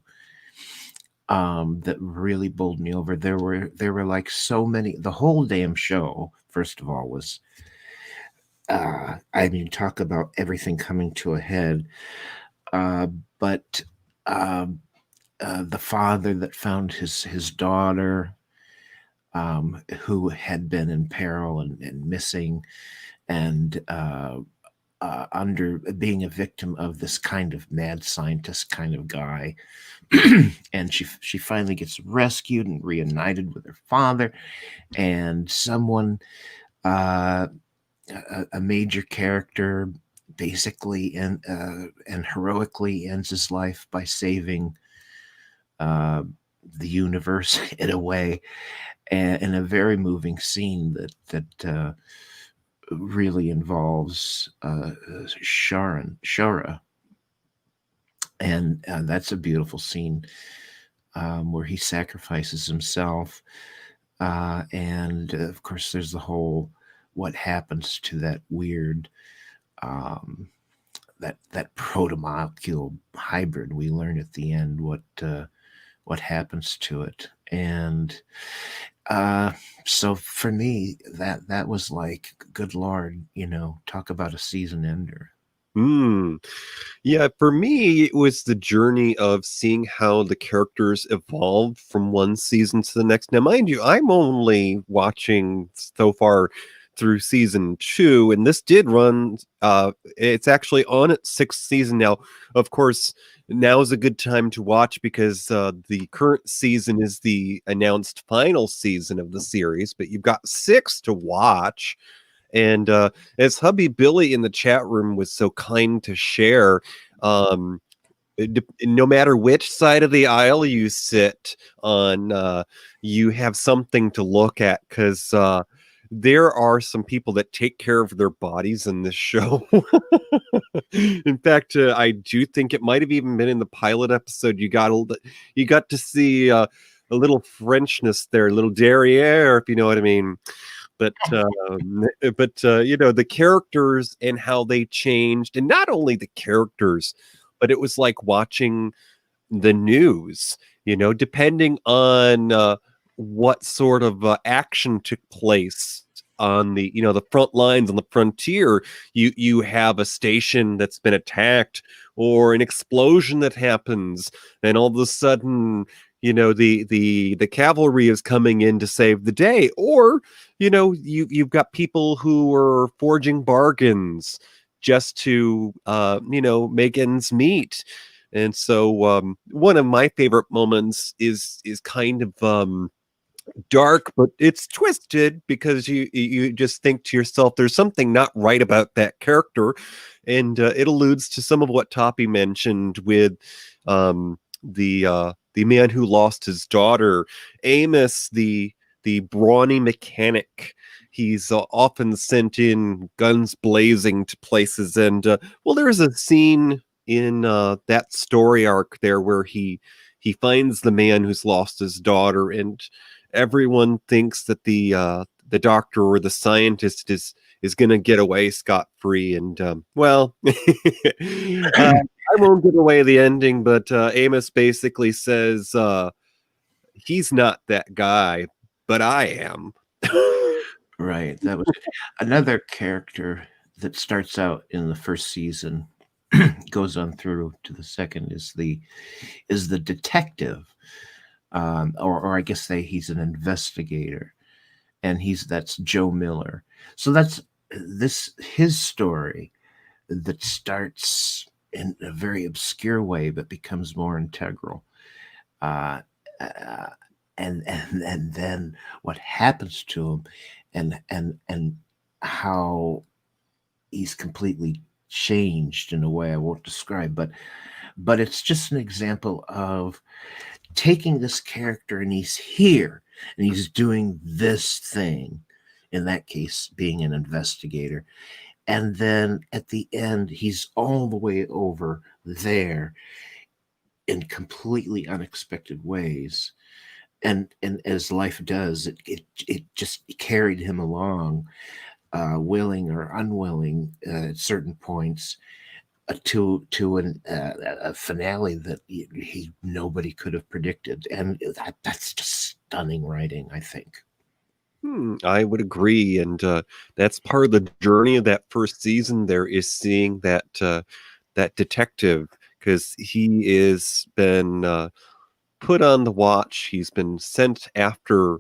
that really bowled me over. There were like so many. The whole damn show, first of all, was talk about everything coming to a head. But the father that found his daughter, who had been in peril and missing, and under being a victim of this kind of mad scientist kind of guy. And she finally gets rescued and reunited with her father, and someone, a major character, basically and heroically ends his life by saving the universe in a way, and a very moving scene that really involves Shara. And that's a beautiful scene where he sacrifices himself. And of course, there's the whole what happens to that weird, that Proto Molecule hybrid. We learn at the end what happens to it. And so for me, that was like, good Lord, talk about a season ender. Hmm. Yeah, for me, it was the journey of seeing how the characters evolved from one season to the next. Now, mind you, I'm only watching so far through season 2, and this did run. It's actually on its 6th season now. Of course, now is a good time to watch because the current season is the announced final season of the series, but you've got 6 to watch. And as hubby Billy in the chat room was so kind to share, um, no matter which side of the aisle you sit on, you have something to look at because there are some people that take care of their bodies in this show. In fact, I do think it might have even been in the pilot episode. You got to see a little Frenchness there, a little derriere, if you know what I mean. But the characters and how they changed, and not only the characters, but it was like watching the news. Depending on what sort of action took place on the front lines on the frontier. You have a station that's been attacked, or an explosion that happens, and all of a sudden, the cavalry is coming in to save the day, or you've got people who are forging bargains just to make ends meet. And so one of my favorite moments is kind of dark, but it's twisted because you just think to yourself, there's something not right about that character. And it alludes to some of what Toppie mentioned with the man who lost his daughter, Amos, the brawny mechanic. He's often sent in guns blazing to places, and there's a scene in that story arc there where he finds the man who's lost his daughter, and everyone thinks that the doctor or the scientist is going to get away scot-free, and I won't give away the ending, but Amos basically says he's not that guy, but I am. Right. That was another character that starts out in the first season, goes on through to the second, is the detective, or I guess he's an investigator, and that's Joe Miller. So that's his story that starts in a very obscure way, but becomes more integral. And then what happens to him, and how he's completely changed in a way I won't describe, but it's just an example of taking this character, and he's here and he's doing this thing, in that case being an investigator, and then at the end he's all the way over there in completely unexpected ways. And as life does, it just carried him along, willing or unwilling, at certain points, to a finale that nobody could have predicted, and that's just stunning writing, I think. I would agree, and that's part of the journey of that first season. There is seeing that detective, because he is been put on the watch. He's been sent after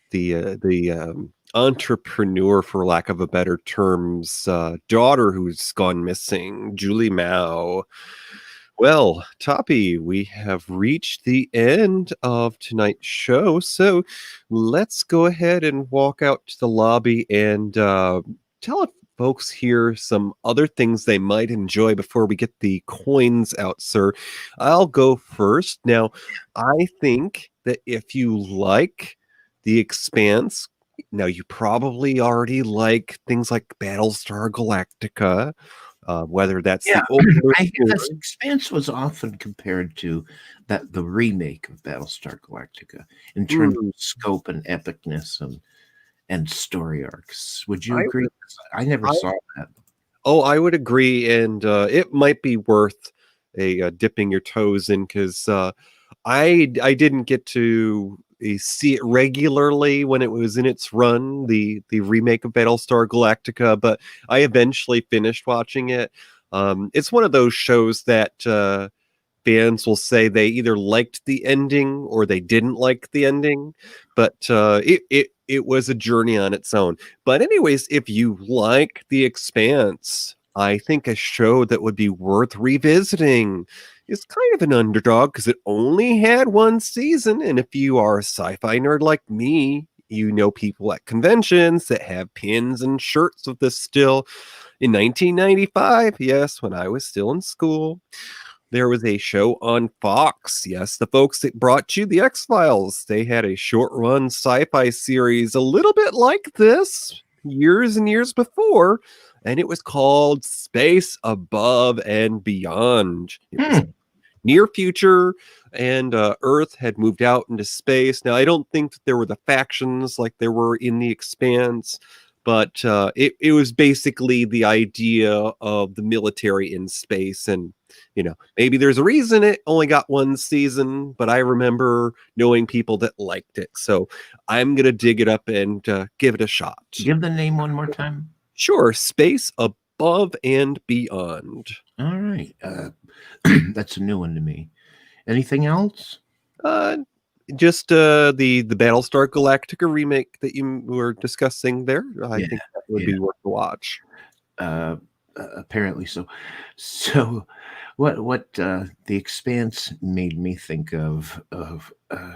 the entrepreneur, for lack of a better term's daughter, who's gone missing, Julie Mao. Well, Toppie, we have reached the end of tonight's show, so let's go ahead and walk out to the lobby and tell folks here some other things they might enjoy before we get the coins out, sir. I'll go first. Now, I think that if you like The Expanse, now you probably already like things like Battlestar Galactica, whether that's the older I hear this Expanse was often compared to the remake of Battlestar Galactica in terms of scope and epicness and story arcs. Would you agree? I never saw that. Oh, I would agree, and it might be worth dipping your toes in, because I didn't get to see it regularly when it was in its run, the remake of Battlestar Galactica, but I eventually finished watching it. It's one of those shows that fans will say they either liked the ending or they didn't like the ending, but it was a journey on its own. But anyways, if you like The Expanse, I think a show that would be worth revisiting is kind of an underdog because it only had one season. And if you are a sci-fi nerd like me, you know people at conventions that have pins and shirts of this still. In 1995, yes, when I was still in school, there was a show on Fox. Yes, the folks that brought you the X-Files. They had a short-run sci-fi series a little bit like this years and years before, and it was called Space Above and Beyond. It was near future, and Earth had moved out into space. Now, I don't think that there were the factions like there were in The Expanse, but it was basically the idea of the military in space. And, you know, maybe there's a reason it only got one season, but I remember knowing people that liked it. So I'm going to dig it up and give it a shot. Give the name one more time. Sure. Space Above and Beyond. All right. That's a new one to me. Anything else? Just the Battlestar Galactica remake that you were discussing there. I think that would be worth a watch. Apparently so. So, what The Expanse made me think of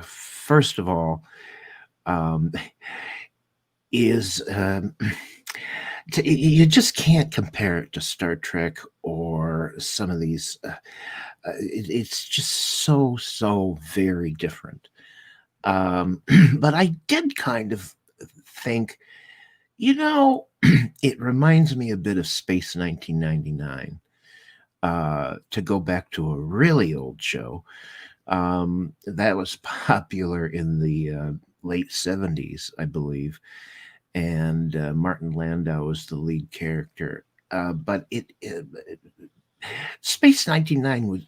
first of all, is you just can't compare it to Star Trek or some of these. It's just so very different. But I did kind of think, you know, it reminds me a bit of Space 1999. To go back to a really old show that was popular in the late 70s, I believe, and Martin Landau was the lead character. But Space 99 was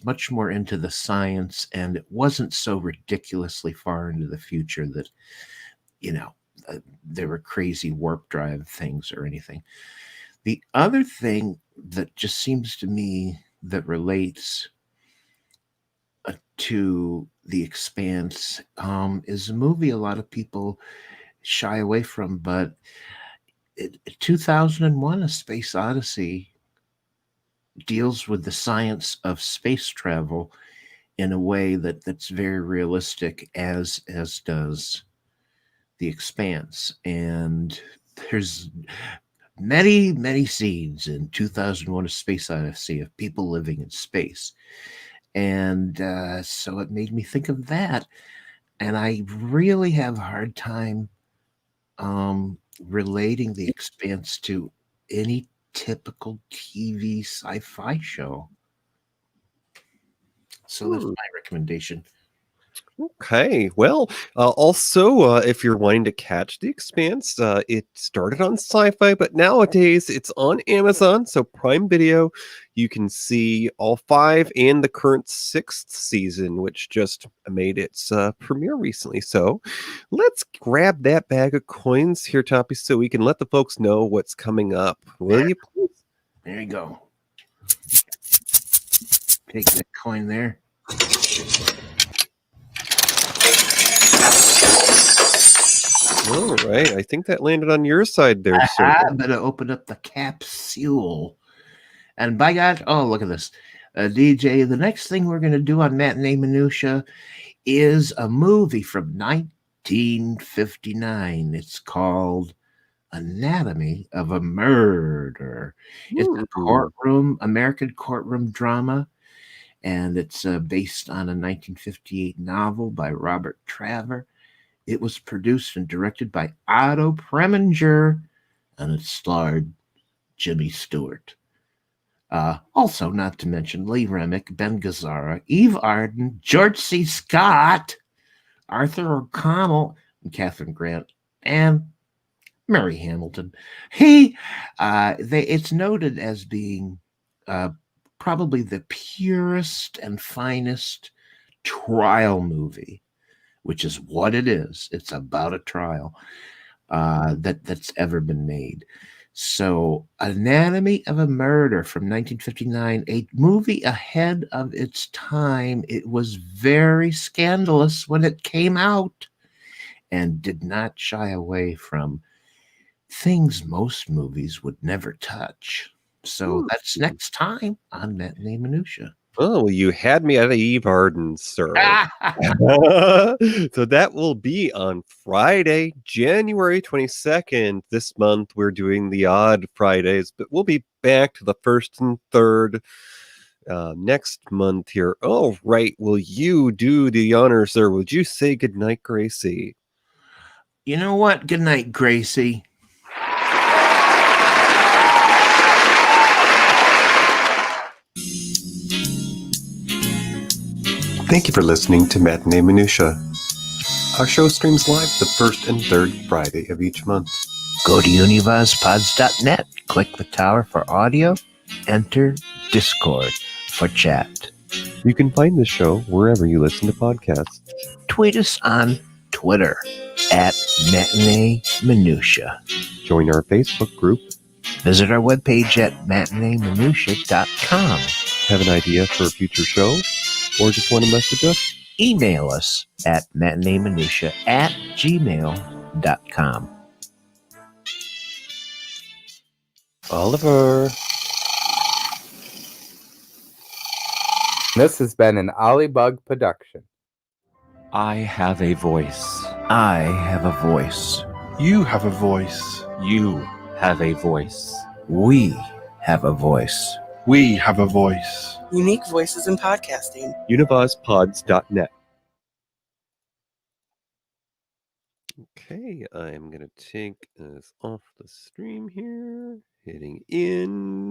much more into the science, and it wasn't so ridiculously far into the future that, you know, there were crazy warp drive things or anything. The other thing that just seems to me that relates to The Expanse is a movie a lot of people shy away from, but 2001: A Space Odyssey deals with the science of space travel in a way that's very realistic, as does The Expanse. And there's many scenes in 2001: A Space Odyssey of people living in space. And so it made me think of that. And I really have a hard time relating The Expanse to any typical TV sci-fi show. So that's my recommendation. Okay. Well, also, if you're wanting to catch The Expanse, it started on Sci-Fi, but nowadays it's on Amazon, so Prime Video. You can see all 5 and the current 6th season, which just made its premiere recently. So let's grab that bag of coins here, Toppie, so we can let the folks know what's coming up. Will you please? There you go. Take that coin there. All right. I think that landed on your side there, sir. I'm going to open up the capsule. And by God, oh, look at this. DJ, the next thing we're going to do on Matinee Minutia is a movie from 1959. It's called Anatomy of a Murder. It's a American courtroom drama, and it's based on a 1958 novel by Robert Traver. It was produced and directed by Otto Preminger, and it starred Jimmy Stewart. Also, not to mention Lee Remick, Ben Gazzara, Eve Arden, George C. Scott, Arthur O'Connell, and Catherine Grant, and Mary Hamilton. It's noted as being probably the purest and finest trial movie, which is what it is. It's about a trial that's ever been made. So, Anatomy of a Murder from 1959, a movie ahead of its time. It was very scandalous when it came out and did not shy away from things most movies would never touch. So, that's next time on Matinee Minutia. Oh, well, you had me at Eve Arden, sir. So that will be on Friday, January 22nd. This month, we're doing the odd Fridays, but we'll be back to the first and third next month here. Oh, right. Will you do the honors, sir? Would you say goodnight, Gracie? You know what? Good night, Gracie. Thank you for listening to Matinee Minutia. Our show streams live the first and third Friday of each month. Go to univozpods.net, click the tower for audio, enter Discord for chat. You can find the show wherever you listen to podcasts. Tweet us on Twitter at Matinee Minutia. Join our Facebook group. Visit our webpage at matineeminutia.com. Have an idea for a future show? Or just want to message us? Email us at matineeminutia@gmail.com. Oliver. This has been an Ollybug production. I have a voice. I have a voice. You have a voice. You have a voice. We have a voice. We have a voice. Unique voices in podcasting. UniVozPods.net. Okay, I'm going to take us off the stream here. Hitting in.